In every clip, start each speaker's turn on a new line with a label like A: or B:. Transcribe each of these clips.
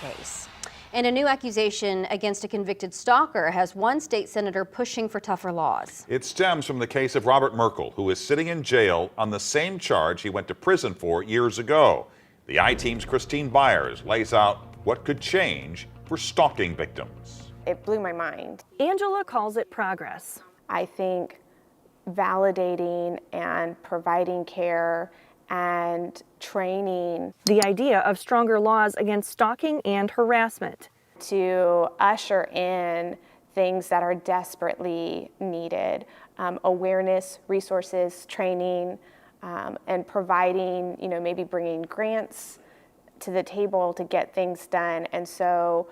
A: case. And a new accusation against a convicted stalker has one state senator pushing for tougher laws.
B: It stems from the case of Robert Merkle, who is sitting in jail on the same charge he went to prison for years ago. The I-Team's Christine Byers lays out what could change for stalking victims.
C: It blew my mind.
D: Angela calls it progress.
C: I think validating and providing care and training.
D: The idea of stronger laws against stalking and harassment.
C: To usher in things that are desperately needed. Awareness, resources, training, and providing, maybe bringing grants to the table to get things done. And so,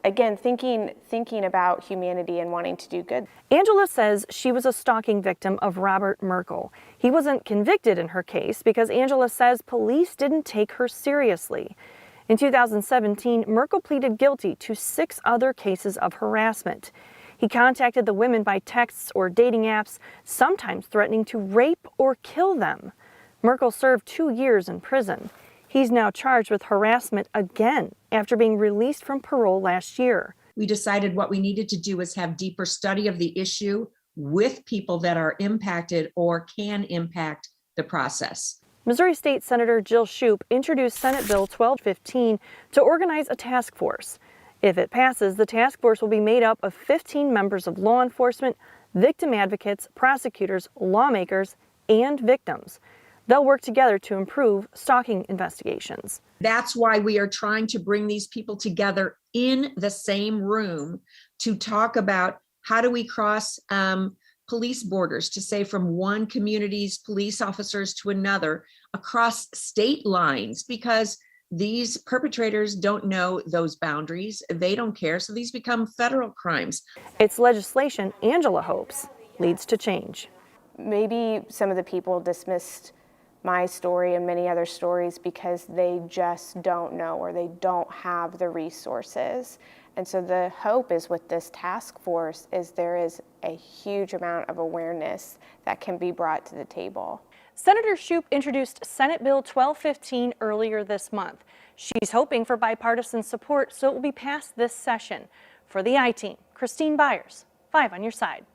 C: again, thinking about humanity and wanting to do good.
D: Angela says she was a stalking victim of Robert Merkle. He wasn't convicted in her case because Angela says police didn't take her seriously. In 2017, Merkle pleaded guilty to 6 other cases of harassment. He contacted the women by texts or dating apps, sometimes threatening to rape or kill them. Merkle served 2 years in prison. He's now charged with harassment again after being released from parole last year.
E: We decided what we needed to do was have deeper study of the issue with people that are impacted or can impact the process.
D: Missouri State Senator Jill Shoup introduced Senate Bill 1215 to organize a task force. If it passes, the task force will be made up of 15 members of law enforcement, victim advocates, prosecutors, lawmakers, and victims. They'll work together to improve stalking investigations.
E: That's why we are trying to bring these people together in the same room to talk about how do we cross police borders, to say from one community's police officers to another across state lines, because these perpetrators don't know those boundaries. They don't care. So these become federal crimes.
D: It's legislation Angela hopes leads to change.
C: Maybe some of the people dismissed my story and many other stories because they just don't know or they don't have the resources. And so the hope is with this task force is there is a huge amount of awareness that can be brought to the table.
D: Senator Shoup introduced Senate Bill 1215 earlier this month. She's hoping for bipartisan support so it will be passed this session. For the I-Team, Christine Byers, 5 on your side.